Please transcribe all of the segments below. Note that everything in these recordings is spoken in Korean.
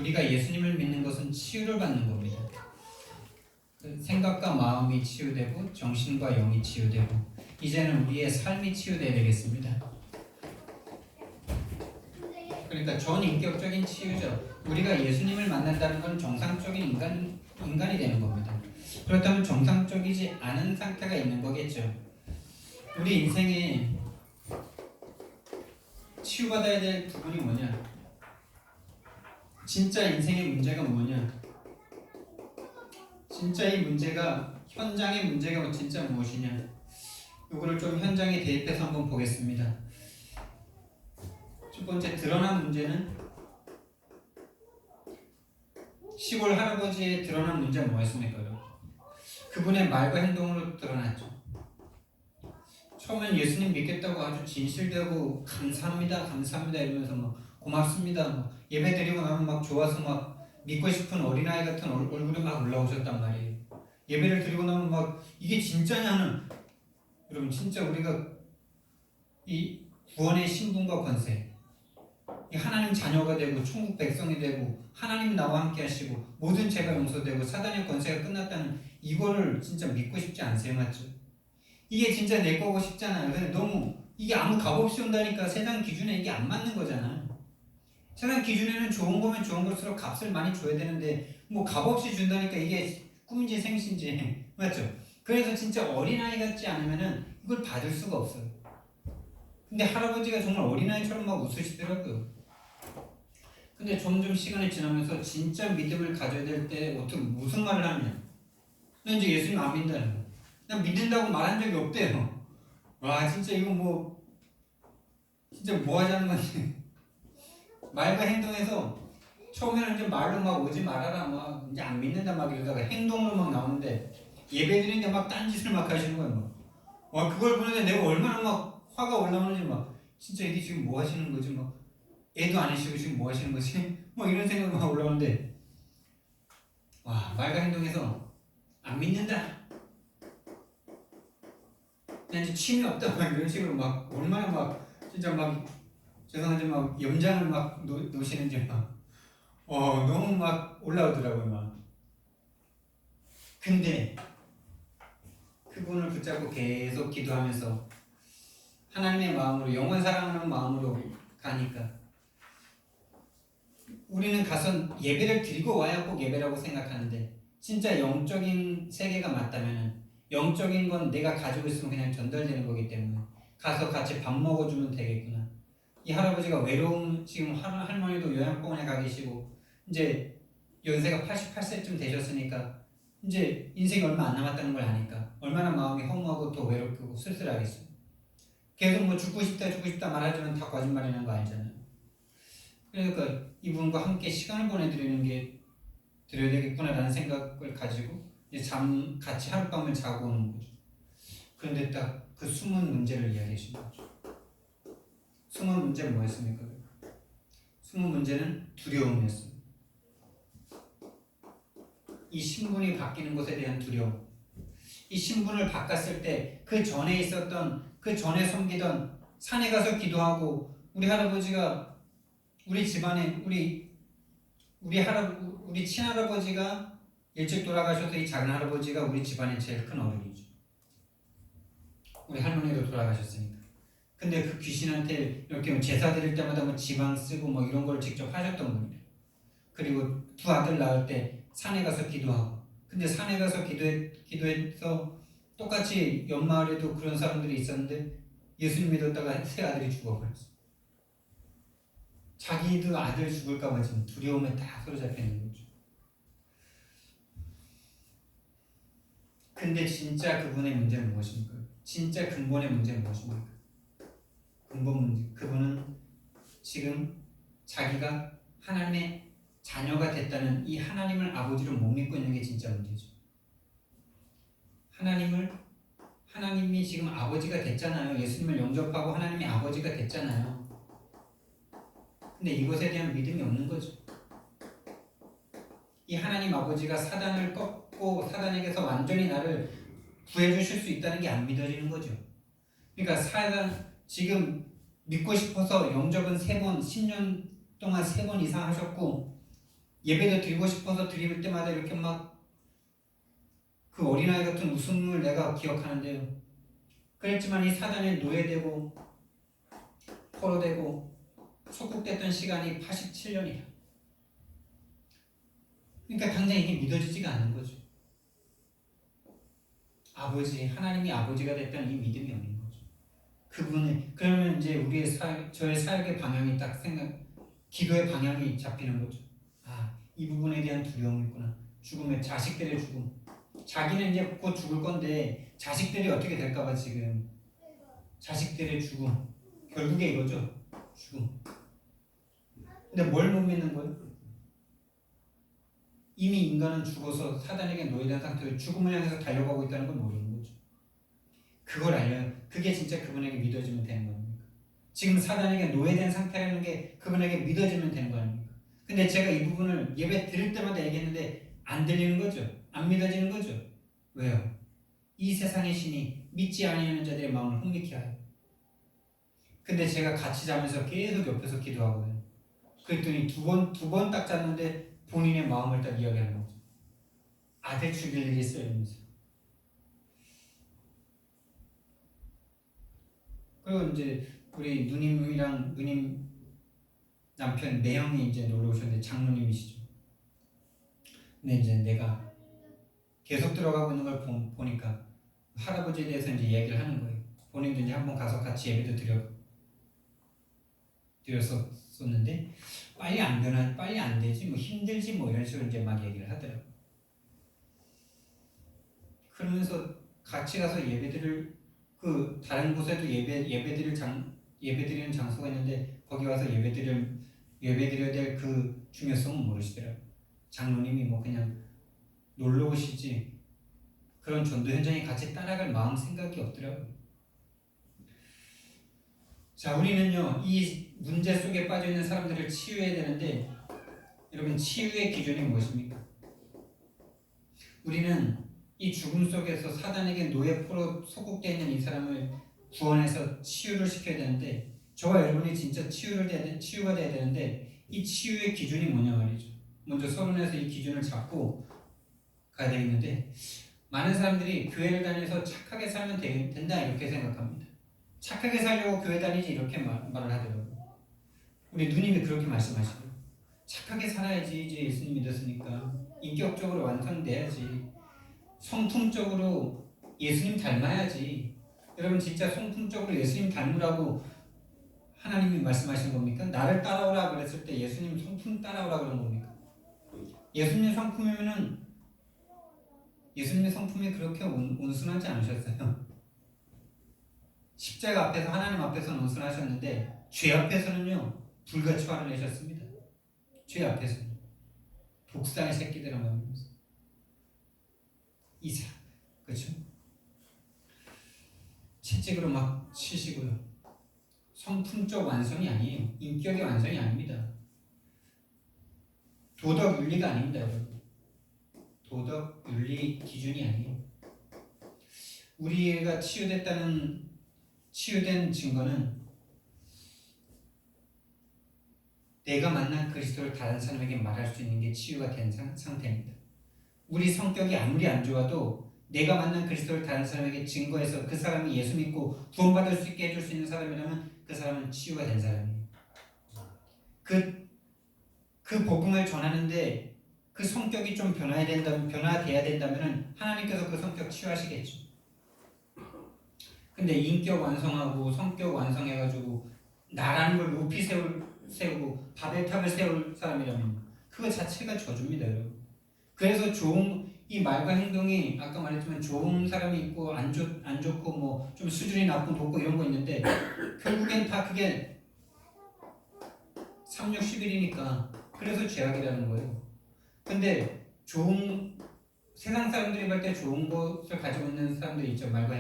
우리가 예수님을 믿는 것은 치유를 받는 겁니다. 생각과 마음이 치유되고 정신과 영이 치유되고 이제는 우리의 삶이 치유되어야 되겠습니다. 그러니까 전인격적인 치유죠. 우리가 예수님을 만난다는 건 정상적인 인간이 되는 겁니다. 그렇다면 정상적이지 않은 상태가 있는 거겠죠. 우리 인생에 치유받아야 될 부분이 뭐냐? 진짜 인생의 문제가 뭐냐? 진짜 이 문제가 현장의 문제가 진짜 무엇이냐? 이거를 좀 현장에 대입해서 한번 보겠습니다. 첫 번째 드러난 문제는 시골 할아버지의 드러난 문제는 뭐였습니까? 그분의 말과 행동으로 드러났죠. 처음엔 예수님 믿겠다고 아주 진실되고 감사합니다 이러면서 막 고맙습니다 막 예배 드리고 나면 막 좋아서 막 믿고 싶은 어린아이 같은 얼굴이 막 올라오셨단 말이에요. 예배를 드리고 나면 막 이게 진짜냐는, 여러분 진짜 우리가 이 구원의 신분과 권세, 이 하나님 자녀가 되고 천국 백성이 되고 하나님 나와 함께 하시고 모든 죄가 용서되고 사단의 권세가 끝났다는 이거를 진짜 믿고 싶지 않으세요? 맞죠? 이게 진짜 내 거고 싶잖아요. 근데 너무 이게 아무 값없이 온다니까 세상 기준에 이게 안 맞는 거잖아요. 세상 기준에는 좋은 거면 좋은 것으로 값을 많이 줘야 되는데 뭐 값없이 준다니까 이게 꿈인지 생신지 맞죠? 그래서 진짜 어린아이 같지 않으면은 이걸 받을 수가 없어요. 근데 할아버지가 정말 어린아이처럼 막 웃으시더라고요. 근데 점점 시간이 지나면서 진짜 믿음을 가져야 될 때 어떻게 무슨 말을 하느냐? 나 이제 예수님 안 믿는다는 거. 난 믿는다고 말한 적이 없대요. 와 진짜 이거 뭐 진짜 뭐 하자는 건지. 말과 행동에서 처음에는 이제 말로 막 오지 말아라 막 이제 안 믿는다 막 이러다가 행동으로 막 나오는데 예배 드리는데 막 딴짓을 막 하시는 거예요. 막. 와 그걸 보는데 내가 얼마나 막 화가 올라오는지 막 진짜 이게 지금 뭐 하시는 거지 막 애도 아니시고 지금 뭐 하시는 거지 뭐 이런 생각이 막 올라오는데 와 말과 행동에서 안 믿는다. 난 이제 취미 없다 막 이런 식으로 막 얼마나 막 진짜 막 죄송하지만 막 염장을 막 놓으시는지 막 너무 막 올라오더라고요 막. 근데 그분을 붙잡고 계속 기도하면서 하나님의 마음으로 영원 사랑하는 마음으로 가니까 우리는 가서 예배를 드리고 와야 꼭 예배라고 생각하는데 진짜 영적인 세계가 맞다면 영적인 건 내가 가지고 있으면 그냥 전달되는 거기 때문에 가서 같이 밥 먹어주면 되겠구나. 이 할아버지가 외로움, 지금 할머니도 요양병원에 가 계시고 이제 연세가 88세쯤 되셨으니까 이제 인생이 얼마 안 남았다는 걸 아니까 얼마나 마음이 허무하고 더 외롭고 쓸쓸하겠어요. 계속 뭐 죽고 싶다 말하지만 다 거짓말이라는 거 알잖아요. 그러니까 이분과 함께 시간을 보내드리는 게 드려야 되겠구나라는 생각을 가지고 이제 같이 하룻밤을 자고 오는 거죠. 그런데 딱 그 숨은 문제를 이야기하신 거죠. 숨은 문제는 뭐였습니까? 숨은 문제는 두려움이었습니다. 이 신분이 바뀌는 것에 대한 두려움. 이 신분을 바꿨을 때 그 전에 있었던 그 전에 섬기던 산에 가서 기도하고 우리 할아버지가 우리 집안에 우리 친할아버지가 일찍 돌아가셔서 이 작은 할아버지가 우리 집안의 제일 큰 어른이죠. 우리 할머니도 돌아가셨으니까. 근데 그 귀신한테 이렇게 제사 드릴 때마다 뭐 지방 쓰고 뭐 이런 걸 직접 하셨던 분이에요. 그리고 두 아들 낳을 때 산에 가서 기도하고. 근데 산에 가서 기도해서 똑같이 옆마을에도 그런 사람들이 있었는데 예수님 믿었다가 세 아들이 죽어버렸어. 자기도 아들 죽을까봐 지금 두려움에 딱 사로잡혀 있는 거죠. 근데 진짜 그분의 문제는 무엇입니까? 진짜 근본의 문제는 무엇입니까? 근본 문제. 그분은 지금 자기가 하나님의 자녀가 됐다는 이 하나님을 아버지로 못 믿고 있는 게 진짜 문제죠. 하나님이 지금 아버지가 됐잖아요. 예수님을 영접하고 하나님이 아버지가 됐잖아요. 근데 이것에 대한 믿음이 없는 거죠. 이 하나님 아버지가 사단을 꺾고 사단에게서 완전히 나를 구해주실 수 있다는 게 안 믿어지는 거죠. 그러니까 사단 지금 믿고 싶어서 영접은 3번, 10년 동안 3번 이상 하셨고 예배도 드리고 싶어서 드릴 때마다 이렇게 막 그 어린아이 같은 웃음을 내가 기억하는데요. 그랬지만 이 사단에 노예되고 포로되고 속국됐던 시간이 87년이다. 그러니까 당장 이게 믿어지지가 않는 거죠. 아버지, 하나님이 아버지가 됐다는 이 믿음이 없는 거죠. 그분을 그러면 이제 저의 사역의 방향이 딱 기도의 방향이 잡히는 거죠. 아, 이 부분에 대한 두려움이 있구나. 죽음의 자식들의 죽음. 자기는 이제 곧 죽을 건데 자식들이 어떻게 될까봐 지금 자식들의 죽음. 결국에 이거죠. 죽음. 근데 뭘 못 믿는 거예요? 이미 인간은 죽어서 사단에게 노예된 상태로 죽음을 향해서 달려가고 있다는 걸 모르는 거죠. 그걸 알려요. 그게 진짜 그분에게 믿어지면 되는 겁니까? 지금 사단에게 노예된 상태라는 게 그분에게 믿어지면 되는 거 아닙니까? 근데 제가 이 부분을 예배 드릴 때마다 얘기했는데 안 들리는 거죠. 안 믿어지는 거죠. 왜요? 이 세상의 신이 믿지 아니하는 자들의 마음을 흥미케 하여. 근데 제가 같이 자면서 계속 옆에서 기도하거든요. 그랬더니 두 번 딱 잤는데 본인의 마음을 딱 이야기하는 거죠. 아들 죽일 일이 있어요 이러면서. 그리고 이제 우리 누님 남편 매형이 이제 놀러 오셨는데 장로님이시죠. 근데 이제 내가 계속 들어가고 있는 걸 보니까 할아버지에 대해서 이제 얘기를 하는 거예요. 본인도 이제 한번 가서 같이 예배도 드렸었는데 빨리 안 되지 뭐 힘들지 뭐 이런 식으로 이제 막 얘기를 하더라고. 그러면서 같이 가서 예배드릴 그 다른 곳에도 예배드리는 장소가 있는데 거기 와서 예배드려야 될 그 중요성은 모르시더라고. 장로님이 뭐 그냥 놀러 오시지 그런 전도 현장에 같이 따라갈 마음 생각이 없더라고요. 자, 우리는요 이 문제 속에 빠져 있는 사람들을 치유해야 되는데 여러분 치유의 기준이 무엇입니까? 우리는 이 죽음 속에서 사단에게 노예포로 소국되어 있는 이 사람을 구원해서 치유를 시켜야 되는데 저와 여러분이 진짜 치유가 돼야 되는데 이 치유의 기준이 뭐냐 말이죠. 먼저 서론에서 이 기준을 잡고 가야 되겠는데 많은 사람들이 교회를 다녀서 착하게 살면 된다 이렇게 생각합니다. 착하게 살려고 교회 다니지 이렇게 말을 하더라고요. 우리 누님이 그렇게 말씀하시고요. 착하게 살아야지 이제 예수님 믿었으니까 인격적으로 완성돼야지 성품적으로 예수님 닮아야지. 여러분 진짜 성품적으로 예수님 닮으라고 하나님이 말씀하신 겁니까? 나를 따라오라 그랬을 때 예수님 성품 따라오라 그런 겁니까? 예수님 성품이 그렇게 온순하지 않으셨어요. 십자가 앞에서 하나님 앞에서는 온순하셨는데 죄 앞에서는요 불같이 화를 내셨습니다. 죄 앞에서는 독사의 새끼들아 말이면서 이사 그렇죠? 채찍으로 막 치시고요. 성품적 완성이 아니에요. 인격의 완성이 아닙니다. 도덕 윤리가 아닙니다, 여러분. 도덕 윤리 기준이 아니에요. 우리가 치유된 증거는 내가 만난 그리스도를 다른 사람에게 말할 수 있는 게 치유가 된 상태입니다. 우리 성격이 아무리 안 좋아도 내가 만난 그리스도를 다른 사람에게 증거해서 그 사람이 예수 믿고 구원받을 수 있게 해줄 수 있는 사람이라면 그 사람은 치유가 된 사람이에요. 그 복음을 전하는데 그 성격이 좀 변화돼야 된다면 하나님께서 그 성격 치유하시겠죠. 근데 인격 완성하고 성격 완성해가지고 나라는 걸 높이 세우고 바벨탑을 세울 사람이라면 그거 자체가 저주입니다, 여러분. 그래서 이 말과 행동이 아까 말했지만 좋은 사람이 있고 안 좋고 뭐 좀 수준이 높고 이런 거 있는데 결국엔 다 그게 3, 6, 11이니까 그래서 죄악이라는 거예요. 근데 세상 사람들이 볼 때 좋은 것을 가지고 있는 사람들이 있죠. 말과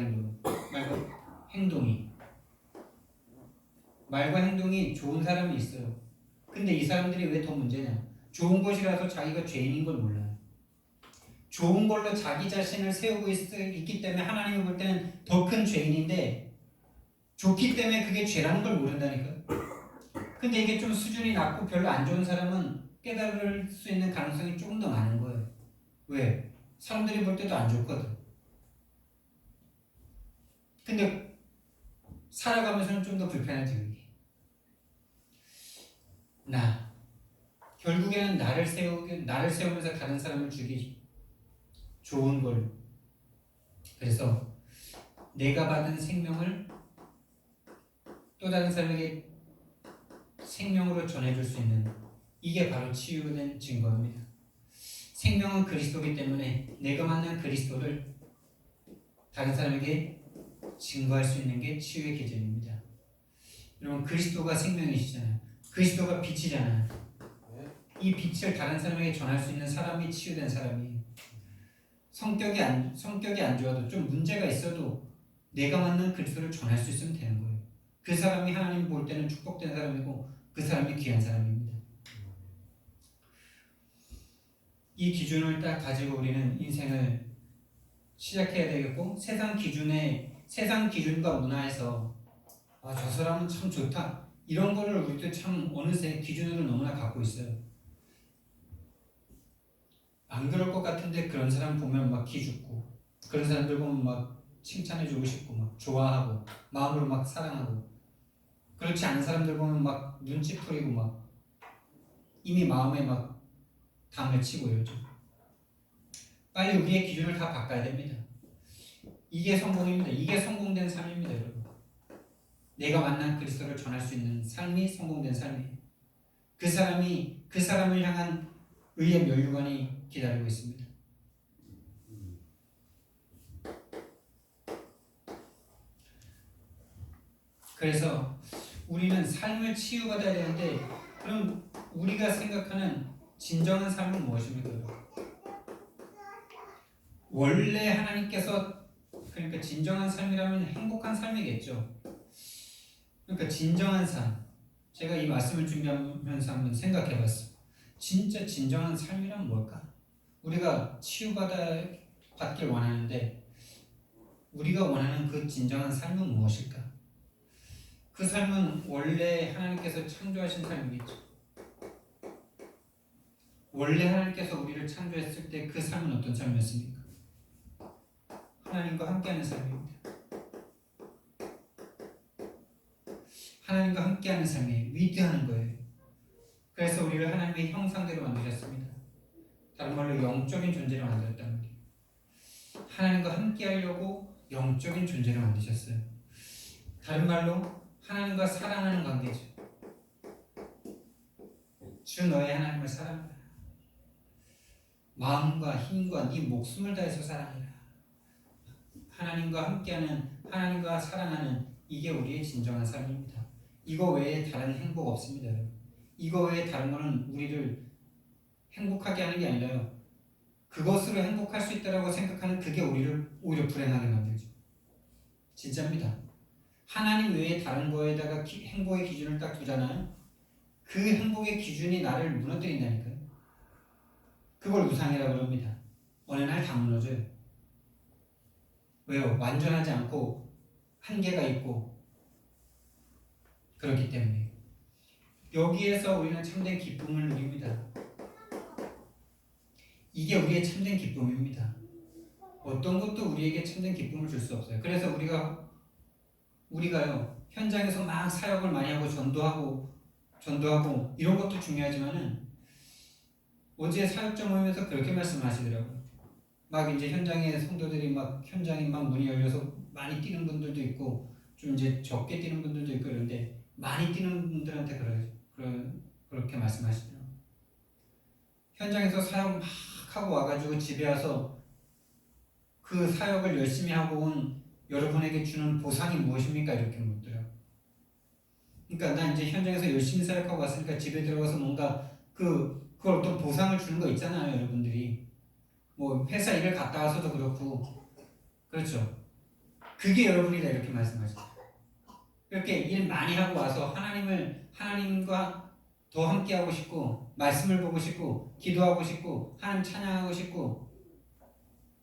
행동이 좋은 사람이 있어요. 근데 이 사람들이 왜 더 문제냐? 좋은 것이라서 자기가 죄인인 걸 몰라요. 좋은 걸로 자기 자신을 세우고 있기 때문에 하나님이 볼 때는 더 큰 죄인인데 좋기 때문에 그게 죄라는 걸 모른다니까요. 근데 이게 좀 수준이 낮고 별로 안 좋은 사람은 깨달을 수 있는 가능성이 조금 더 많은 거예요. 왜? 사람들이 볼 때도 안 좋거든. 근데 살아가면서는 좀 더 불편하지 그게. 결국에는 나를 세우면서 다른 사람을 죽이기 좋은 걸로. 그래서 내가 받은 생명을 또 다른 사람에게 생명으로 전해줄 수 있는, 이게 바로 치유된 증거입니다. 생명은 그리스도이기 때문에 내가 만난 그리스도를 다른 사람에게 증거할 수 있는 게 치유의 기준입니다. 여러분, 그리스도가 생명이시잖아요. 그리스도가 빛이잖아요. 이 빛을 다른 사람에게 전할 수 있는 사람이 치유된 사람이에요. 성격이 안 좋아도 좀 문제가 있어도 내가 만난 그리스도를 전할 수 있으면 되는 거예요. 그 사람이 하나님 볼 때는 축복된 사람이고 그 사람이 귀한 사람입니다. 이 기준을 딱 가지고 우리는 인생을 시작해야 되겠고, 세상 기준과 문화에서 저 사람은 참 좋다, 이런 거를 우리도 참 어느새 기준으로 너무나 갖고 있어요. 안 그럴 것 같은데 그런 사람 보면 막 기죽고, 그런 사람들 보면 막 칭찬해주고 싶고 막 좋아하고 마음으로 막 사랑하고, 그렇지 않은 사람들 보면 막 눈치 풀이고 막 이미 마음에 막 담을 치고 이러죠. 빨리 우리의 기준을 다 바꿔야 됩니다. 이게 성공입니다. 이게 성공된 삶입니다, 여러분. 내가 만난 그리스도를 전할 수 있는 삶이 성공된 삶이에요. 그 사람을 향한 의의 면류관이 기다리고 있습니다. 그래서 우리는 삶을 치유받아야 되는데, 그럼 우리가 생각하는 진정한 삶은 무엇입니까? 원래 하나님께서, 그러니까 진정한 삶이라면 행복한 삶이겠죠. 그러니까 진정한 삶, 제가 이 말씀을 준비하면서 한번 생각해봤어요. 진짜 진정한 삶이란 뭘까? 우리가 치유받길 원하는데 우리가 원하는 그 진정한 삶은 무엇일까? 그 삶은 원래 하나님께서 창조하신 삶이겠죠. 원래 하나님께서 우리를 창조했을 때 그 삶은 어떤 삶이었습니까? 하나님과 함께하는 삶입니다. 하나님과 함께하는 삶이 위대한 거예요. 그래서 우리를 하나님의 형상대로 만드셨습니다. 다른 말로 영적인 존재를 만들었단 말이에요. 하나님과 함께하려고 영적인 존재를 만드셨어요. 다른 말로 하나님과 사랑하는 관계죠. 주 너의 하나님을 사랑하라. 마음과 힘과 네 목숨을 다해서 사랑해라. 하나님과 함께하는, 하나님과 사랑하는, 이게 우리의 진정한 삶입니다. 이거 외에 다른 행복 없습니다. 이거 외에 다른 거는 우리를 행복하게 하는 게 아니라요, 그것으로 행복할 수 있다고 생각하는 그게 우리를 오히려 불행하게 만들죠. 진짜입니다. 하나님 외에 다른 거에다가 행복의 기준을 딱 두잖아요. 그 행복의 기준이 나를 무너뜨린다니까요. 그걸 우상이라고 그럽니다. 어느 날 다 무너져요. 왜요? 완전하지 않고 한계가 있고 그렇기 때문에. 여기에서 우리는 참된 기쁨을 누립니다. 이게 우리의 참된 기쁨입니다. 어떤 것도 우리에게 참된 기쁨을 줄 수 없어요. 그래서 우리가요, 현장에서 막 사역을 많이 하고 전도하고 이런 것도 중요하지만은, 어제 사역자 모임에서 그렇게 말씀하시더라고요. 막 이제 현장에 성도들이 막 현장에 막 문이 열려서 많이 뛰는 분들도 있고 좀 이제 적게 뛰는 분들도 있고 그런데, 많이 뛰는 분들한테 그렇게 말씀하시더라고요. 현장에서 사역 막 하고 와가지고 집에 와서 그 사역을 열심히 하고 온 여러분에게 주는 보상이 무엇입니까? 이렇게 묻더라고요. 그러니까 나 이제 현장에서 열심히 사역하고 왔으니까 집에 들어가서 뭔가 그걸 어떤 보상을 주는 거 있잖아요, 여러분들이. 뭐 회사 일을 갔다 와서도 그렇고, 그렇죠. 그게 여러분이다, 이렇게 말씀하시죠. 이렇게 일 많이 하고 와서 하나님과 더 함께 하고 싶고, 말씀을 보고 싶고, 기도하고 싶고, 하나님 찬양하고 싶고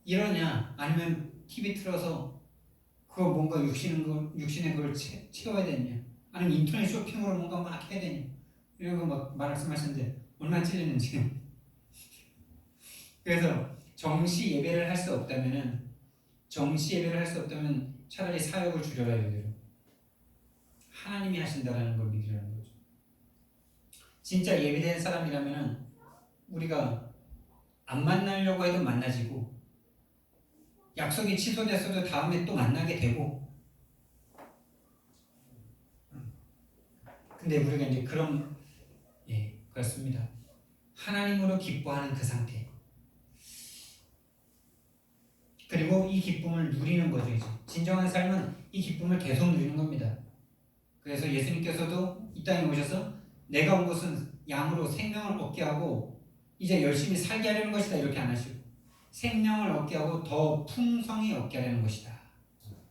이러냐? 아니면 TV 틀어서 그거 뭔가 육신의 걸 채워야 되냐? 아니면 인터넷 쇼핑으로 뭔가 막 해야 되냐? 이런 거 막 말씀하시는데, 얼마나 찔리는지. 그래서 정시 예배를 할 수 없다면 차라리 사역을 줄여라 이대로. 하나님이 하신다라는 걸 믿으라는 거죠. 진짜 예배된 사람이라면 우리가 안 만나려고 해도 만나지고 약속이 취소됐어도 다음에 또 만나게 되고. 근데 우리가 이제 그렇습니다. 하나님으로 기뻐하는 그 상태. 그리고 이 기쁨을 누리는 거죠. 이제 진정한 삶은 이 기쁨을 계속 누리는 겁니다. 그래서 예수님께서도 이 땅에 오셔서 내가 온 것은 양으로 생명을 얻게 하고 이제 열심히 살게 하려는 것이다 이렇게 안 하시고 생명을 얻게 하고 더 풍성히 얻게 하려는 것이다.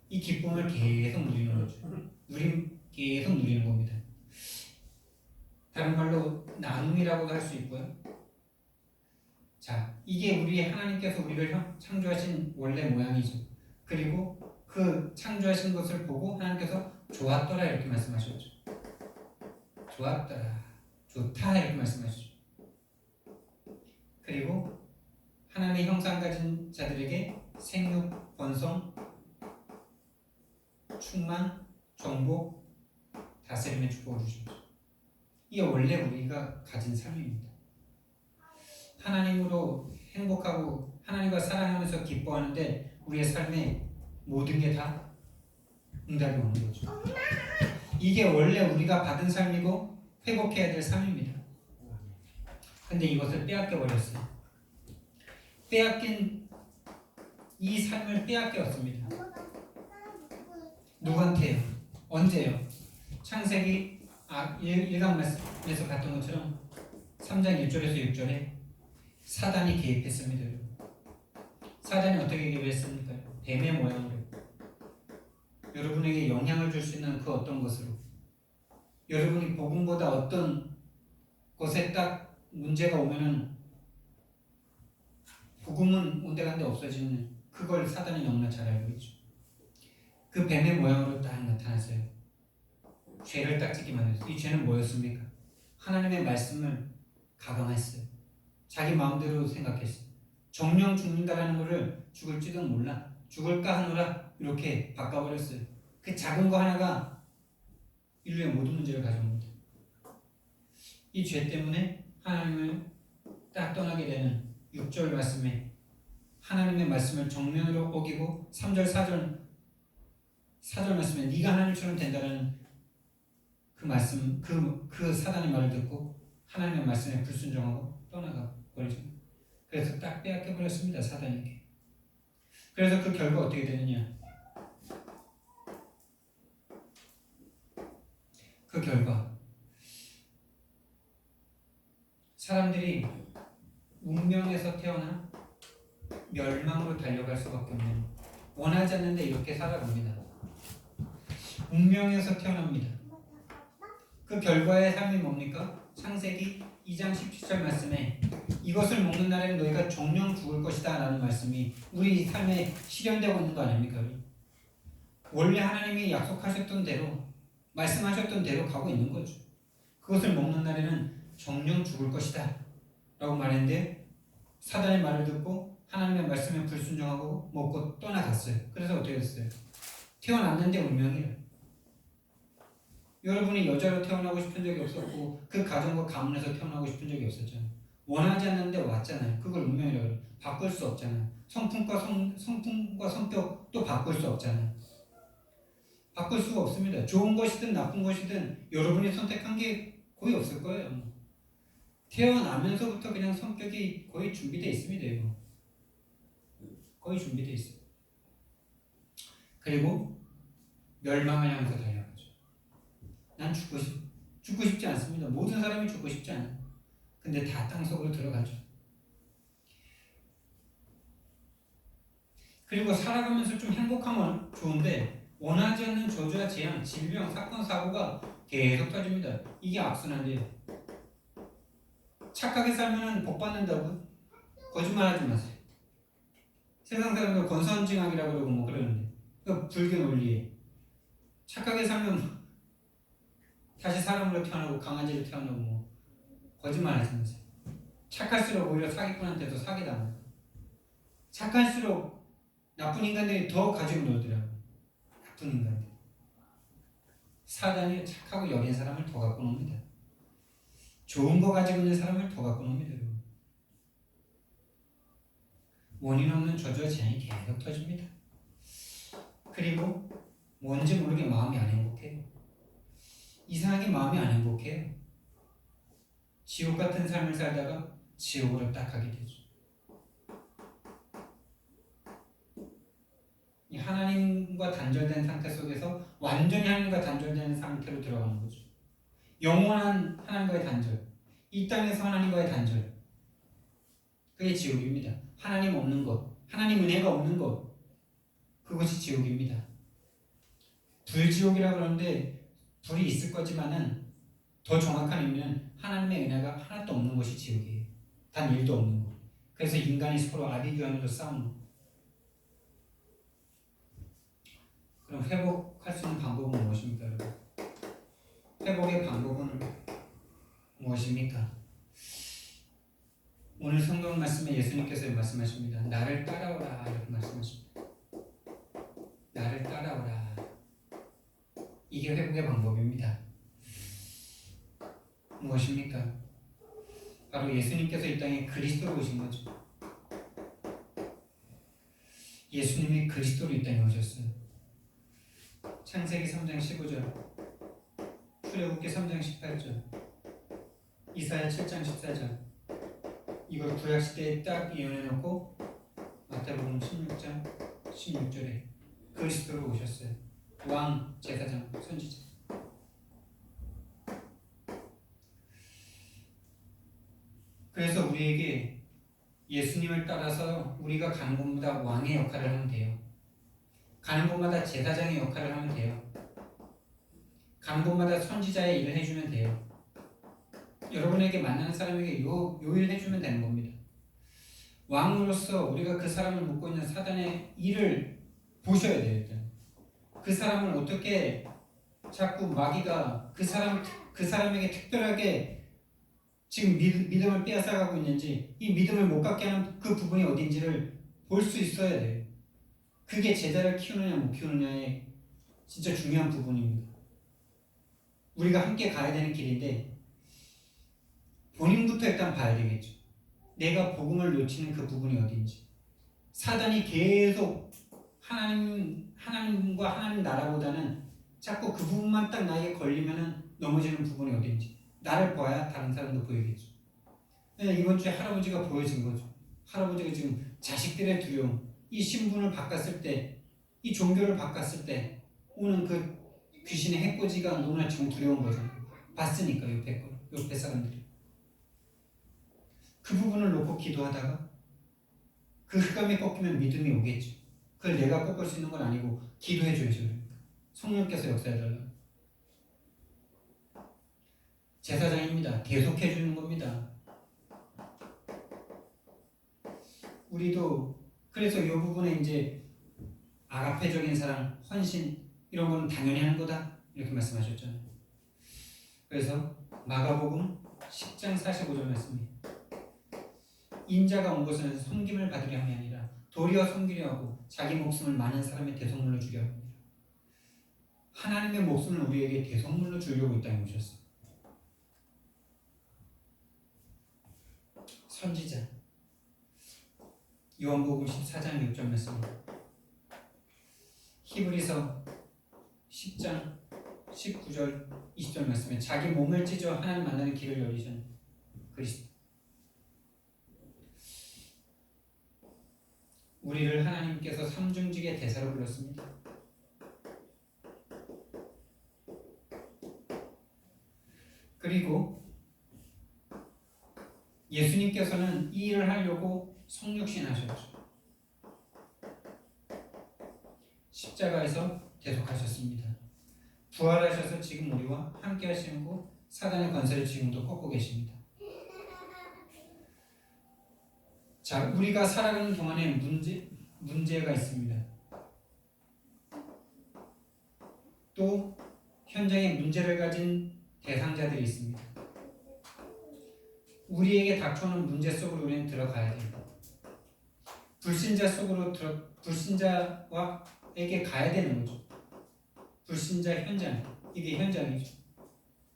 이 기쁨을 계속 누리는 거죠. 계속 누리는 겁니다. 다른 말로 나눔이라고도 할 수 있고요. 자, 이게 우리 하나님께서 우리를 창조하신 원래 모양이죠. 그리고 그 창조하신 것을 보고 하나님께서 좋았더라 이렇게 말씀하셨죠. 좋았더라, 좋다 이렇게 말씀하셨죠. 그리고 하나님의 형상 가진 자들에게 생육, 번성, 충만, 정복, 다스림의 축복을 주셨죠. 이게 원래 우리가 가진 삶입니다. 하나님으로 행복하고 하나님과 사랑하면서 기뻐하는데 우리의 삶에 모든 게 다 응답이 오는 거죠. 이게 원래 우리가 받은 삶이고 회복해야 될 삶입니다. 근데 이것을 빼앗겨 버렸어요. 빼앗긴 이 삶을 빼앗겼습니다. 누구한테요? 언제요? 창세기 1강 말씀에서 봤던 것처럼 3장 1절에서 6절에 사단이 개입했습니다. 사단이 어떻게 개입했습니까? 뱀의 모양으로 여러분에게 영향을 줄 수 있는 그 어떤 것으로 여러분이 복음보다 어떤 것에 딱 문제가 오면은 복음은 온데간데 없어지는 그걸 사단이 너무나 잘 알고 있죠. 그 뱀의 모양으로 딱 나타났어요. 죄를 딱 찍기만 했어요. 이 죄는 뭐였습니까? 하나님의 말씀을 가감했어요. 자기 마음대로 생각했어요. 정령 죽는다라는 것을 죽을지도 몰라 죽을까 하노라 이렇게 바꿔버렸어요. 그 작은 거 하나가 인류의 모든 문제를 가져옵니다. 이 죄 때문에 하나님을 딱 떠나게 되는 6절 말씀에 하나님의 말씀을 정면으로 어기고 3절 4절 말씀에 네가 하나님처럼 된다는 그 말씀 그 사단의 말을 듣고 하나님의 말씀에 불순종하고 떠나가 버리죠. 그래서 딱 빼앗겨 버렸습니다. 사단에게. 그래서 그 결과 어떻게 되느냐? 그 결과 사람들이 운명에서 태어나 멸망으로 달려갈 수밖에 없는 원하지 않는데 이렇게 살아갑니다. 운명에서 태어납니다. 그 결과의 삶이 뭡니까? 창세기 2장 17절 말씀에 이것을 먹는 날에는 너희가 정령 죽을 것이다 라는 말씀이 우리 삶에 실현되고 있는 거 아닙니까? 원래 하나님이 약속하셨던 대로 말씀하셨던 대로 가고 있는 거죠. 그것을 먹는 날에는 정령 죽을 것이다 라고 말했는데 사단의 말을 듣고 하나님의 말씀에 불순종하고 먹고 떠나갔어요. 그래서 어떻게 됐어요? 태어났는데 운명이에요. 여러분이 여자로 태어나고 싶은 적이 없었고 그 가정과 가문에서 태어나고 싶은 적이 없었잖아요. 원하지 않는데 왔잖아요. 그걸 운명이라고 해요. 바꿀 수 없잖아요. 성품과 성격도 바꿀 수 없잖아요. 바꿀 수가 없습니다. 좋은 것이든 나쁜 것이든 여러분이 선택한 게 거의 없을 거예요. 태어나면서부터 그냥 성격이 거의 준비되어 있습니다. 이거. 거의 준비되어 있어요. 그리고 멸망을 향해서 달려가죠. 난 죽고 싶지 않습니다. 모든 사람이 죽고 싶지 않아요. 근데 다 땅속으로 들어가죠. 그리고 살아가면서 좀 행복하면 좋은데 원하지 않는 저주와 재앙, 질병, 사건, 사고가 계속 터집니다. 이게 악순환이에요. 착하게 살면 복 받는다고? 거짓말하지 마세요. 세상 사람들 권선징악이라고 그러고 뭐 그러는데 그 불교 논리에 착하게 살면 다시 사람으로 태어나고 강아지로 태어나고 뭐 거짓말하지 마세요. 착할수록 오히려 사기꾼한테도 사기당해요. 착할수록 나쁜 인간들이 더 가지고 놀더라고요. 나쁜 인간들. 사단이 착하고 여린 사람을 더 갖고 놉니다. 좋은 거 가지고 있는 사람을 더 갖고 놉니다. 여러분. 원인 없는 저주와 재앙이 계속 터집니다. 그리고 뭔지 모르게 마음이 안 행복해요. 이상하게 마음이 안 행복해요. 지옥 같은 삶을 살다가 지옥으로 딱 가게 되죠. 이 하나님과 단절된 상태 속에서 완전히 하나님과 단절된 상태로 들어가는 거죠. 영원한 하나님과의 단절, 이 땅에서 하나님과의 단절, 그게 지옥입니다. 하나님 없는 것, 하나님 은혜가 없는 것, 그것이 지옥입니다. 불지옥이라고 그러는데 불이 있을 거지만은 더 정확한 의미는 하나님의 은혜가 하나도 없는 것이 지옥이에요. 단 1도 없는 것. 그래서 인간이 서로 아비규환으로 싸우는 것. 그럼 회복할 수 있는 방법은 무엇입니까, 여러분? 회복의 방법은 무엇입니까? 오늘 성경 말씀에 예수님께서 말씀하십니다. 나를 따라오라 이렇게 말씀하십니다. 나를 따라오라. 이게 회복의 방법입니다. 무엇입니까? 바로 예수님께서 이 땅에 그리스도로 오신 거죠. 예수님이 그리스도로 이 땅에 오셨어요. 창세기 3장 15절, 출애굽기 3장 18절, 이사야 7장 14절, 이걸 구약시대에 딱 예언해놓고 마태복음 16장 16절에 그리스도로 오셨어요. 왕, 제사장, 선지자. 그래서 우리에게 예수님을 따라서 우리가 가는 곳마다 왕의 역할을 하면 돼요. 가는 곳마다 제사장의 역할을 하면 돼요. 가는 곳마다 선지자의 일을 해주면 돼요. 여러분에게 만나는 사람에게 요 일을 해주면 되는 겁니다. 왕으로서 우리가 그 사람을 묶고 있는 사단의 일을 보셔야 돼요. 일단. 그 사람을 어떻게 자꾸 마귀가 그 사람에게 특별하게 지금 믿음을 빼앗아가고 있는지, 이 믿음을 못 갖게 하는 그 부분이 어딘지를 볼 수 있어야 돼요. 그게 제자를 키우느냐 못 키우느냐의 진짜 중요한 부분입니다. 우리가 함께 가야 되는 길인데 본인부터 일단 봐야 되겠죠. 내가 복음을 놓치는 그 부분이 어딘지. 사단이 계속 하나님과 하나님 나라보다는 자꾸 그 부분만 딱 나에게 걸리면은 넘어지는 부분이 어딘지. 나를 봐야 다른 사람도 보이겠죠. 이번 주에 할아버지가 보여진 거죠. 할아버지가 지금 자식들의 두려움, 이 신분을 바꿨을 때, 이 종교를 바꿨을 때 오는 그 귀신의 해코지가 너무나 지금 두려운 거죠. 봤으니까 옆에 사람들이. 그 부분을 놓고 기도하다가 그 흑암이 꺾이면 믿음이 오겠죠. 그걸 내가 꺾을 수 있는 건 아니고 기도해줘야죠. 성령께서 역사해달라고. 제사장입니다. 계속해주는 겁니다. 우리도 그래서 이 부분에 이제 아가페적인 사랑, 헌신 이런 거는 당연히 하는 거다 이렇게 말씀하셨잖아요. 그래서 마가복음 10장 45절 말씀이 인자가 온 것은 섬김을 받으려 함이 아니라 도리어 섬기려 하고 자기 목숨을 많은 사람의 대속물로 주려 합니다. 하나님의 목숨을 우리에게 대속물로 주려고 이 땅에 오셨어요. 선지자 요한복음 14장 6절 말씀, 히브리서 10장 19절 20절 말씀에 자기 몸을 찢어 하나님 만나는 길을 열리신 그리스도. 우리를 하나님께서 삼중직의 대사로 불렀습니다. 그리고 예수님께서는 이 일을 하려고 성육신하셨죠. 십자가에서 대속하셨습니다. 부활하셔서 지금 우리와 함께 하시고 사단의 권세를 지금도 꺾고 계십니다. 자, 우리가 살아가는 동안에 문제가 있습니다. 또 현장에 문제를 가진 대상자들이 있습니다. 우리에게 닥쳐오는 문제 속으로 우리는 들어가야 됩니다. 불신자 속으로 불신자와에게 가야 되는 거죠. 불신자 현장, 이게 현장이죠.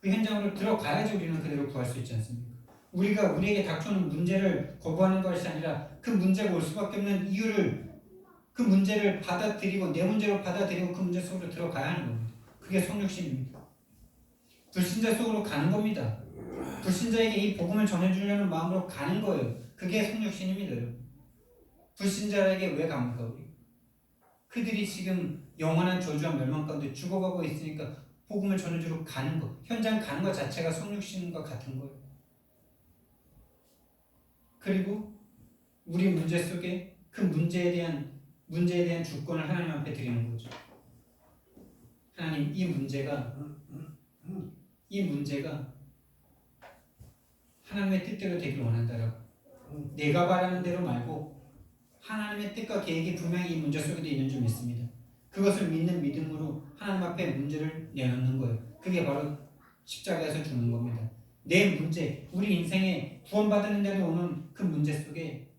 그 현장으로 들어가야지 우리는 그대로 구할 수 있지 않습니까? 우리가 우리에게 닥쳐오는 문제를 거부하는 것이 아니라 그 문제가 올 수밖에 없는 이유를, 그 문제를 받아들이고 내 문제로 받아들이고 그 문제 속으로 들어가야 하는 겁니다. 그게 성육신입니다. 불신자 속으로 가는 겁니다. 불신자에게 이 복음을 전해주려는 마음으로 가는 거예요. 그게 성육신입니다. 여러분. 불신자에게 왜 갑니까 우리? 그들이 지금 영원한 저주와 멸망 가운데 죽어가고 있으니까 복음을 전해주러 가는 것, 현장 가는 것 자체가 성육신과 같은 거예요. 그리고 우리 문제 속에 그 문제에 대한 주권을 하나님 앞에 드리는 거죠. 하나님, 이 문제가 하나님의 뜻대로 되길 원한다라고. 내가 바라는 대로 말고 하나님의 뜻과 계획이 분명히 이 문제 속에도 있는 줄 믿습니다. 그것을 믿는 믿음으로 하나님 앞에 문제를 내놓는 거예요. 그게 바로 십자가에서 죽는 겁니다. 내 문제, 우리 인생에 구원받는 데로 오는 그 문제 속에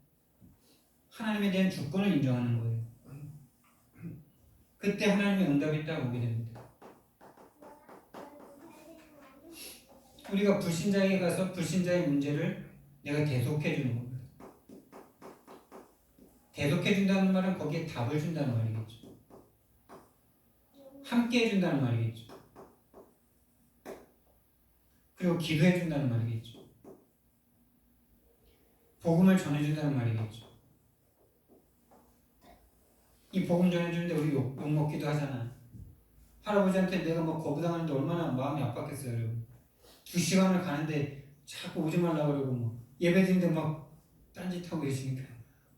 하나님에 대한 주권을 인정하는 거예요. 그때 하나님의 응답이 딱 오게 됩니다. 우리가 불신자에게 가서 불신자의 문제를 내가 대속해 주는 겁니다. 대속해 준다는 말은 거기에 답을 준다는 말이겠죠. 함께 해준다는 말이겠죠. 그리고 기도해 준다는 말이겠죠. 복음을 전해준다는 말이겠죠. 이 복음 전해주는데 우리 욕먹기도 하잖아. 할아버지한테 내가 막 거부당하는데 얼마나 마음이 아팠겠어요, 여러분. 2시간을 가는데 자꾸 오지 말라 그러고 뭐 예배 드는데 막 딴짓하고 계시니까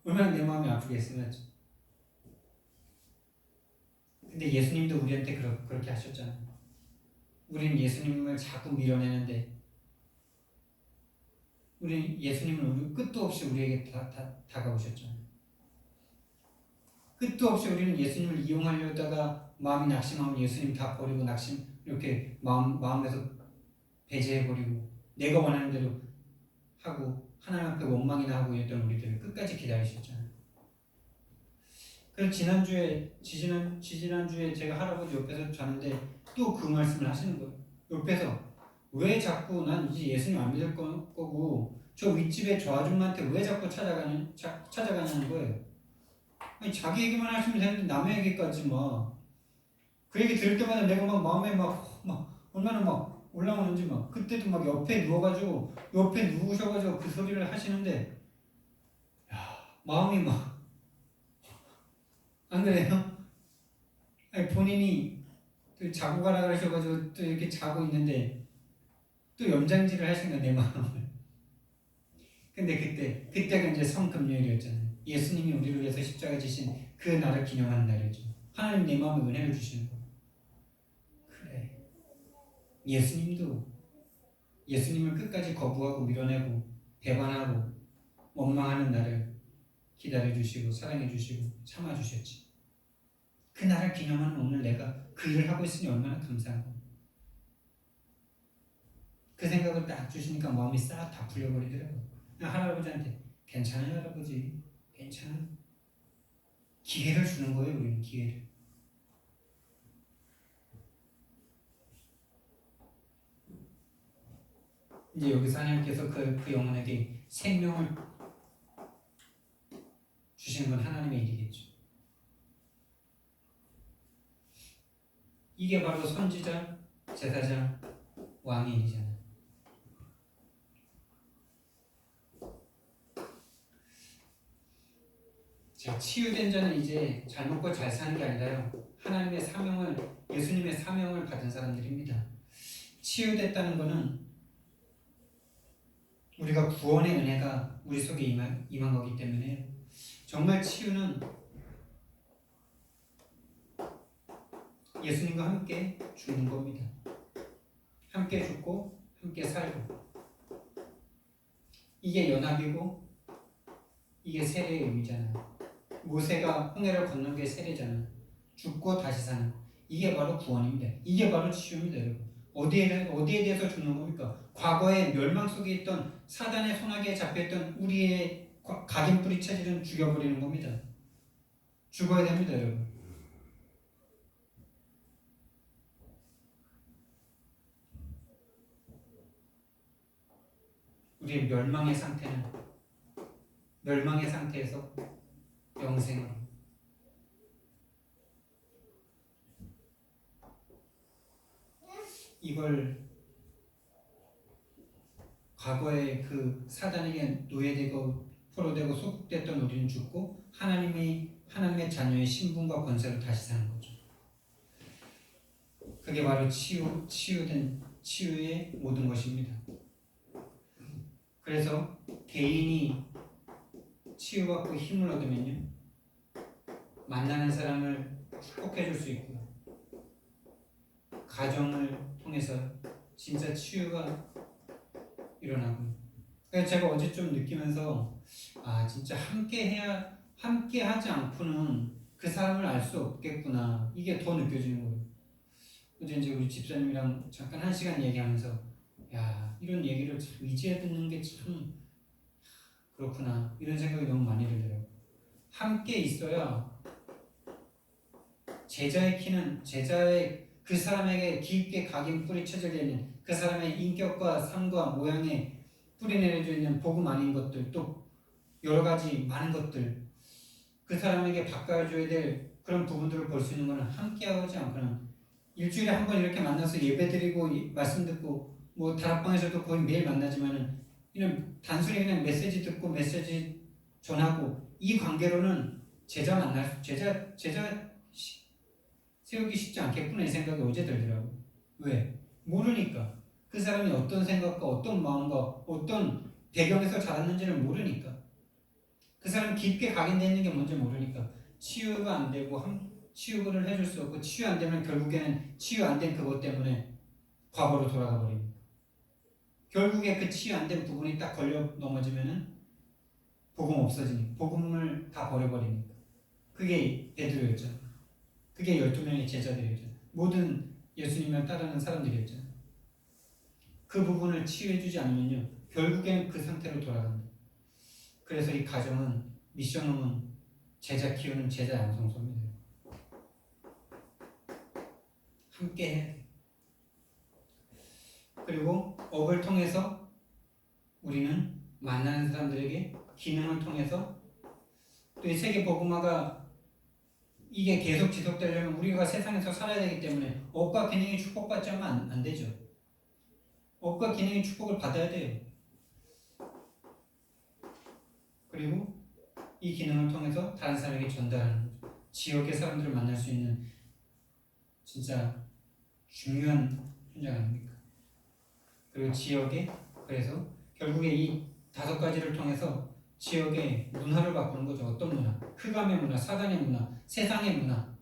얼마나 내 마음이 아프겠어요. 근데 예수님도 우리한테 그렇게 하셨잖아요. 우리는 예수님을 자꾸 밀어내는데 우리는 예수님은 끝도 없이 우리에게 다가오셨잖아요. 끝도 없이 우리는 예수님을 이용하려다가 마음이 낙심하면 예수님 다 버리고 이렇게 마음에서 배제해버리고 내가 원하는 대로 하고 하나님 앞에 원망이나 하고 있던 우리들을 끝까지 기다리셨잖아요. 그래서 지지난주에 제가 할아버지 옆에서 자는데 또 그 말씀을 하시는 거예요. 옆에서 왜 자꾸 난 이제 예수님 안 믿을 거고 저 윗집에 저 아줌마한테 왜 자꾸 찾아가냐는 거예요. 아니 자기 얘기만 하시면 되는데 남의 얘기까지 막 그 얘기 들을 때마다 내가 막 마음에 막 얼마나 막 올라오는지 막 그때도 막 옆에 누우셔가지고 그 소리를 하시는데 마음이 막 안 그래요? 아니 본인이 또 자고 가라 그러셔가지고 또 이렇게 자고 있는데 또 염장질을 하시는 내 마음을. 근데 그때가 이제 성금요일이었잖아요. 예수님이 우리를 위해서 십자가 지신 그 날을 기념하는 날이죠. 하나님 내 마음에 은혜를 주시는 거예요. 그래. 예수님을 끝까지 거부하고 밀어내고 배반하고 원망하는 날을 기다려주시고 사랑해주시고 참아주셨지. 그 날을 기념하는 오늘 내가 그 일을 하고 있으니 얼마나 감사하고 그 생각을 딱 주시니까 마음이 싹 다 풀려버리더라고요. 할아버지한테 괜찮아요 할아버지 괜찮아. 기회를 주는 거예요. 우리는 기회를. 이제 여기서 하나님께서 그 영혼에게 생명을 주시는 건 하나님의 일이겠죠. 이게 바로 선지자, 제사장, 왕의 일이잖아요. 자, 치유된 자는 이제 잘 먹고 잘 사는 게 아니라요. 하나님의 사명을, 예수님의 사명을 받은 사람들입니다. 치유됐다는 것은 우리가 구원의 은혜가 우리 속에 임한 거기 때문에 정말 치유는 예수님과 함께 죽는 겁니다. 함께 죽고 함께 살고 이게 연합이고 이게 세례의 의미잖아요. 모세가 홍해를 건넌 게 세례잖아요. 죽고 다시 사는 이게 바로 구원입니다. 이게 바로 치유입니다. 여러분. 어디에 대해서 죽는 겁니까? 과거에 멸망 속에 있던 사단의 손아귀에 잡혔던 우리의 각인뿌리 체질은 죽여버리는 겁니다. 죽어야 됩니다, 여러분. 우리의 멸망의 상태에서 영생으로. 이걸 과거에 그 사단에게 노예되고 포로되고 소국됐던 우리는 죽고 하나님의 자녀의 신분과 권세로 다시 사는 거죠. 그게 바로 치유의 모든 것입니다. 그래서 개인이 치유받고 힘을 얻으면요, 만나는 사람을 축복해 줄 수 있고요, 가정을 통해서 진짜 치유가 일어나고. 그래서 제가 어제 좀 느끼면서 진짜 함께 하지 않고는 그 사람을 알 수 없겠구나, 이게 더 느껴지는 거예요. 어제 이제 우리 집사님이랑 잠깐 1시간 얘기하면서 이런 얘기를 참 의지해 듣는 게 참 그렇구나, 이런 생각이 너무 많이 들더라고요. 함께 있어야 제자의 그 사람에게 깊게 각인 뿌리 쳐져 있는 그 사람의 인격과 삶과 모양에 뿌리 내려져 있는 복음 아닌 것들, 또 여러 가지 많은 것들, 그 사람에게 바꿔줘야 될 그런 부분들을 볼 수 있는 것은 함께 하지 않고는, 일주일에 한 번 이렇게 만나서 예배드리고 말씀 듣고 뭐 다락방에서도 거의 매일 만나지만은 그냥 단순히 그냥 메시지 듣고 메시지 전하고 이 관계로는 제자 세우기 쉽지 않겠구나, 이 생각이 어제 들더라고요. 왜? 모르니까. 그 사람이 어떤 생각과 어떤 마음과 어떤 배경에서 자랐는지를 모르니까. 그 사람이 깊게 각인되어 있는 게 뭔지 모르니까 치유가 안 되고 치유를 해줄 수 없고, 치유 안 되면 결국에는 치유 안 된 그것 때문에 과거로 돌아가 버립니다. 결국에 그 치유 안 된 부분이 딱 걸려 넘어지면은 복음 없어지니까, 복음을 다 버려버리니까. 그게 베드로였죠. 그게 12명의 제자들이었죠. 모든 예수님을 따르는 사람들이었죠. 그 부분을 치유해주지 않으면요, 결국엔 그 상태로 돌아갑니다. 그래서 이 가정은, 미션홈은 제자 키우는 제자 양성소입니다. 함께 해야 돼. 그리고 업을 통해서 우리는 만나는 사람들에게 기능을 통해서, 또 이 세계 복음화가 이게 계속 지속되려면 우리가 세상에서 살아야 되기 때문에 업과 기능이 축복받지 않으면 안 되죠. 업과 기능이 축복을 받아야 돼요. 그리고 이 기능을 통해서 다른 사람에게 전달하는 거죠. 지역의 사람들을 만날 수 있는 진짜 중요한 현장 아닙니까? 그리고 그래서 결국에 이 5가지를 통해서 지역의 문화를 바꾸는 거죠. 어떤 문화? 흑암의 문화, 사단의 문화, 세상의 문화.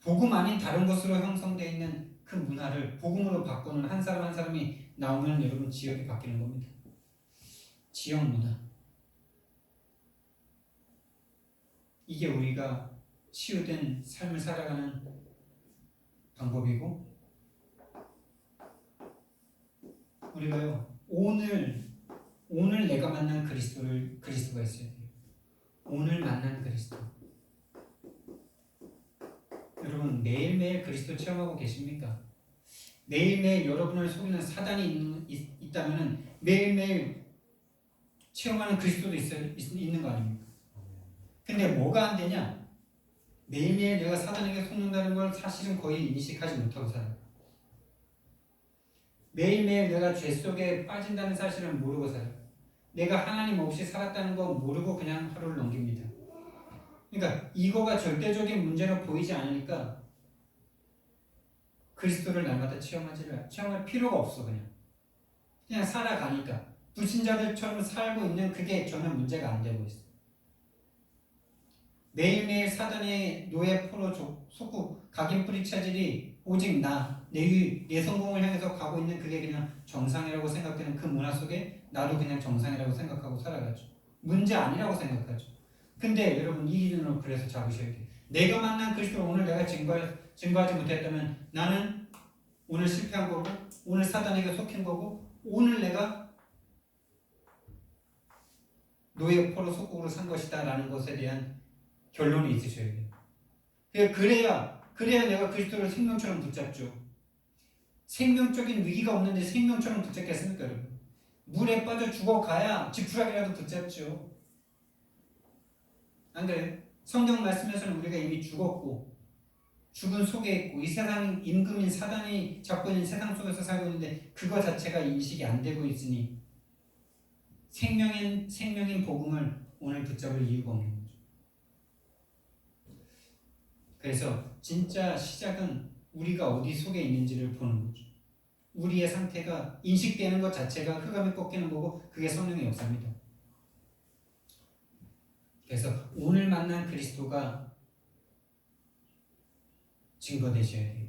복음 아닌 다른 것으로 형성되어 있는 그 문화를 복음으로 바꾸는 한 사람 한 사람이 나오면 여러분, 지역이 바뀌는 겁니다. 지역 문화. 이게 우리가 치유된 삶을 살아가는 방법이고, 우리가요, 오늘 내가 만난 그리스도가 있어야 돼요. 오늘 만난 그리스도. 여러분, 매일매일 그리스도 체험하고 계십니까? 매일매일 여러분을 속이는 사단이 있다면 매일매일 체험하는 그리스도도 있는 거 아닙니까? 근데 뭐가 안 되냐? 매일매일 내가 사단에게 속는다는 걸 사실은 거의 인식하지 못하고 살아요. 매일매일 내가 죄 속에 빠진다는 사실을 모르고 살아요. 내가 하나님 없이 살았다는 거 모르고 그냥 하루를 넘깁니다. 그러니까 이거가 절대적인 문제로 보이지 않으니까 그리스도를 날마다 체험할 필요가 없어. 그냥 살아가니까 불신자들처럼 살고 있는 그게 저는 문제가 안 되고 있어요. 매일매일 사단의 노예 포로 속국 각인뿌리 체질이 오직 내 성공을 향해서 가고 있는 그게 그냥 정상이라고 생각되는 그 문화 속에 나도 그냥 정상이라고 생각하고 살아가죠. 문제 아니라고 생각하죠. 근데 여러분, 이 기준으로 그래서 잡으셔야 돼요. 내가 만난 그리스도를 오늘 내가 증거하지 못했다면 나는 오늘 실패한 거고 오늘 사단에게 속힌 거고 오늘 내가 노예 포로 속국으로 산 것이다 라는 것에 대한 결론이 있으셔야 돼요. 그래야 내가 그리스도를 생명처럼 붙잡죠. 생명적인 위기가 없는데 생명처럼 붙잡겠습니까 여러분? 물에 빠져 죽어가야 지푸라기라도 붙잡죠. 안 그래요? 성경 말씀에서는 우리가 이미 죽었고 죽은 속에 있고 이 세상 임금인 사단이 잡고 있는 세상 속에서 살고 있는데 그거 자체가 인식이 안 되고 있으니 생명인 복음을 오늘 붙잡을 이유가 없는 거죠. 그래서 진짜 시작은 우리가 어디 속에 있는지를 보는 거죠. 우리의 상태가 인식되는 것 자체가 흑암에 꺾이는 거고 그게 성령의 역사입니다. 그래서 오늘 만난 그리스도가 증거되셔야 돼요.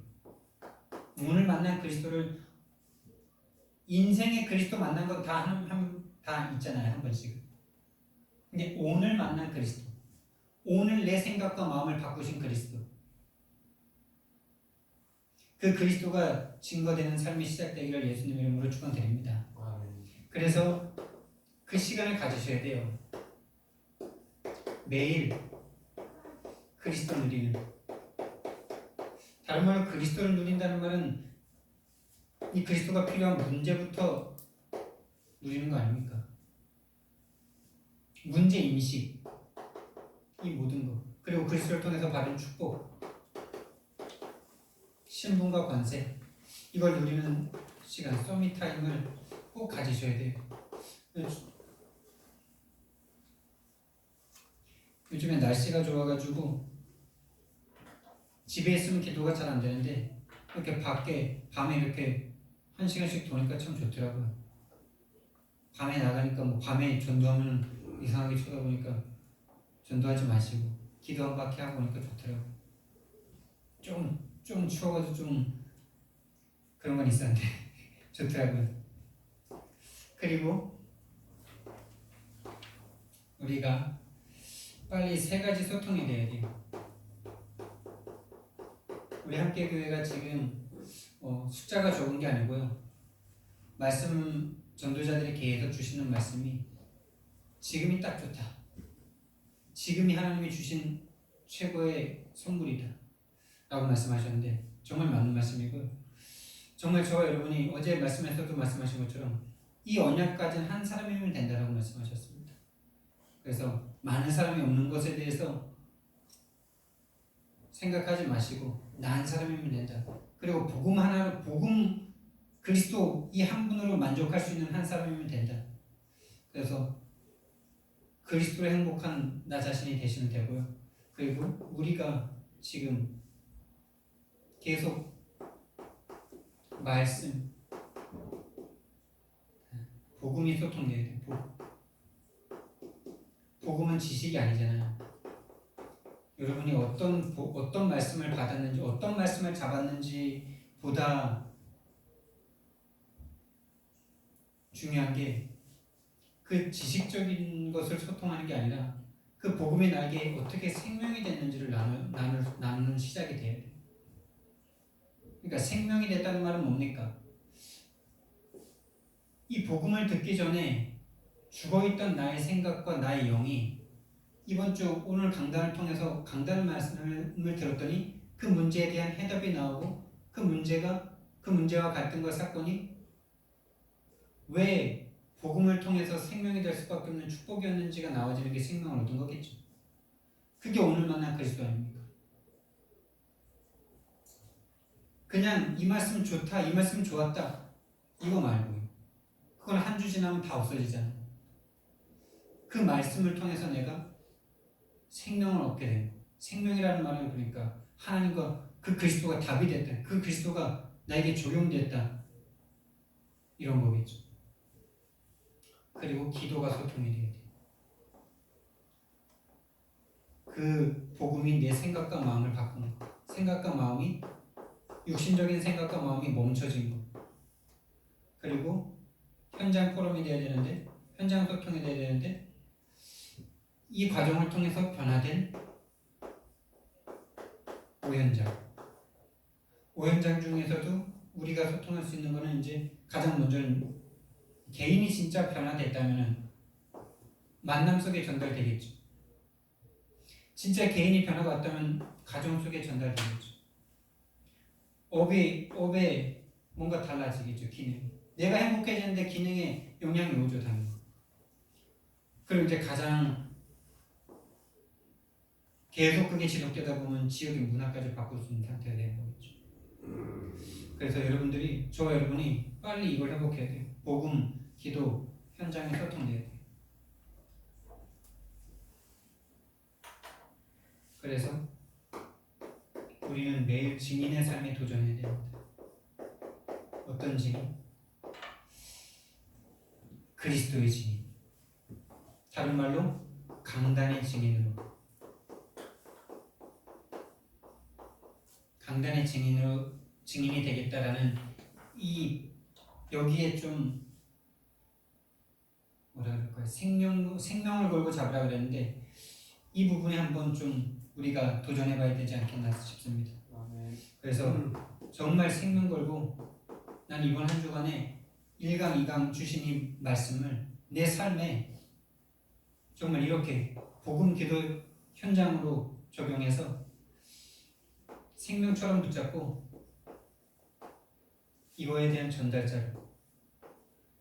오늘 만난 그리스도를 인생의 그리스도 만난 건 다 있잖아요. 한 번씩. 근데 오늘 만난 그리스도, 오늘 내 생각과 마음을 바꾸신 그리스도, 그 그리스도가 증거되는 삶이 시작되기를 예수님 이름으로 축원드립니다. 그래서 그 시간을 가지셔야 돼요. 매일 그리스도 누리는, 다른 말로 그리스도를 누린다는 말은 이 그리스도가 필요한 문제부터 누리는 거 아닙니까? 문제 인식, 이 모든 것, 그리고 그리스도를 통해서 받은 축복, 신분과 관세, 이걸 누리는 시간, 서밋 타임을 꼭 가지셔야 돼요. 요즘에 날씨가 좋아가지고 집에 있으면 기도가 잘 안 되는데 이렇게 밖에 밤에 이렇게 1시간씩 도니까 참 좋더라고요. 밤에 나가니까 뭐 밤에 전도하면 이상하게 쳐다보니까 전도하지 마시고 기도 한 바퀴 하고 오니까 좋더라고요. 좀 추워가지고 좀 그런 건 있었는데 좋더라고요. 그리고 우리가 빨리 3가지 소통이 돼야 돼요. 우리 함께교회가 지금 숫자가 적은 게 아니고요. 말씀 전도자들이 계속 주시는 말씀이 지금이 딱 좋다. 지금이 하나님이 주신 최고의 선물이다. 라고 말씀하셨는데 정말 맞는 말씀이고요. 정말 저와 여러분이 어제 말씀에서도 말씀하신 것처럼 이 언약 가진 한 사람이면 된다라고 말씀하셨습니다. 그래서 많은 사람이 없는 것에 대해서 생각하지 마시고 나 한 사람이면 된다. 그리고 복음 하나로 그리스도 이 한 분으로 만족할 수 있는 한 사람이면 된다. 그래서 그리스도로 행복한 나 자신이 되시면 되고요. 그리고 우리가 지금 계속 말씀, 복음이 소통돼야 돼요. 복음은 지식이 아니잖아요. 여러분이 어떤 말씀을 받았는지, 어떤 말씀을 잡았는지 보다 중요한 게 그 지식적인 것을 소통하는 게 아니라 그 복음이 나에게 어떻게 생명이 됐는지를 나누는 시작이 돼야 돼요. 그러니까 생명이 됐다는 말은 뭡니까? 이 복음을 듣기 전에 죽어있던 나의 생각과 나의 영이 이번 주 오늘 강단을 통해서 강단 말씀을 들었더니 그 문제에 대한 해답이 나오고 그 문제와 갈등과 사건이 왜 복음을 통해서 생명이 될 수밖에 없는 축복이었는지가 나와지는 게 생명을 얻은 거겠죠. 그게 오늘 만난 그리스도 아닙니까? 그냥 이 말씀 좋다, 이 말씀 좋았다 이거 말고요. 그건 한 주 지나면 다 없어지잖아요. 그 말씀을 통해서 내가 생명을 얻게 되는 거예요. 생명이라는 말은 그러니까 하나님과 그 그리스도가 답이 됐다. 그 그리스도가 나에게 적용됐다. 이런 거겠죠. 그리고 기도가 소통이 돼야 돼요. 그 복음이 내 생각과 마음을 바꾸는 거. 생각과 마음이 육신적인 생각과 마음이 멈춰진 거. 그리고 현장 포럼이 돼야 되는데 현장 소통이 돼야 되는데 이 과정을 통해서 변화된 오현장, 오행장 중에서도 우리가 소통할 수 있는 거는 이제 가장 먼저는 개인이 진짜 변화됐다면은 만남 속에 전달되겠죠. 진짜 개인이 변화가 왔다면 가정 속에 전달되겠죠. 업에 뭔가 달라지겠죠. 기능. 내가 행복해지는데 기능에 영향이 오죠, 당연히. 그리고 이제 가장 계속 그게 지속되다 보면 지역의 문화까지 바꿀 수 있는 상태가 되는 거겠죠. 그래서 여러분들이, 저와 여러분이 빨리 이걸 회복해야 돼요. 복음, 기도, 현장에 소통돼야 돼요. 그래서 우리는 매일 증인의 삶에 도전해야 됩니다. 어떤 증인? 그리스도의 증인. 다른 말로 강단의 증인으로. 강단의 증인이 되겠다라는 이 여기에 좀 뭐라 그럴까요? 생명을 걸고 잡으라 그랬는데 이 부분에 한번 좀 우리가 도전해봐야 되지 않겠나 싶습니다. 그래서 정말 생명 걸고 난 이번 한 주간에 1강, 2강 주신 이 말씀을 내 삶에 정말 이렇게 복음 기도 현장으로 적용해서 생명처럼 붙잡고 이거에 대한 전달자로.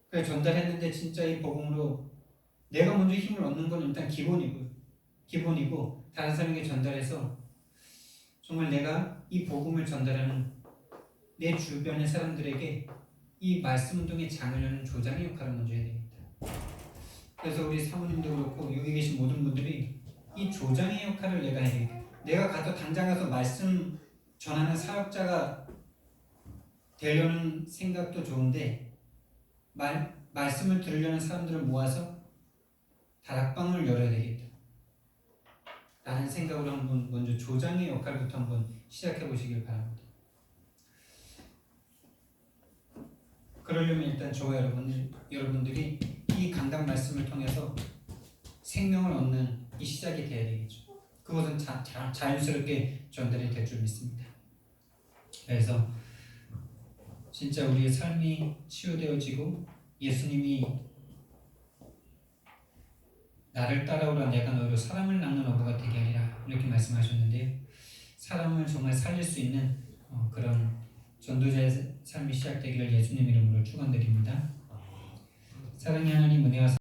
그래 전달했는데 진짜 이 복음으로 내가 먼저 힘을 얻는 건 일단 기본이고 다른 사람에게 전달해서 정말 내가 이 복음을 전달하는 내 주변의 사람들에게 이 말씀 운동의 장을 여는 조장의 역할을 먼저 해야 됩니다. 그래서 우리 사모님도 그렇고 여기 계신 모든 분들이 이 조장의 역할을 내가 해야 됩니다. 내가 가서 당장 가서 말씀 전하는 사역자가 되려는 생각도 좋은데 말씀을 들으려는 사람들을 모아서 다락방을 열어야 되겠다 라는 생각으로 한번 먼저 조장의 역할부터 한번 시작해 보시길 바랍니다. 그러려면 일단 저와 여러분들이 이 강단 말씀을 통해서 생명을 얻는 이 시작이 돼야 되겠죠. 그것은 자연스럽게 전달이 될 줄 믿습니다. 그래서 진짜 우리의 삶이 치유되어지고 예수님이 나를 따라오라 내가 너희로 사람을 낚는 어부가 되게 하리라 이렇게 말씀하셨는데요. 사람을 정말 살릴 수 있는 그런 전도자의 삶이 시작되기를 예수님 이름으로 축원드립니다. 사랑의 하나님 은혜와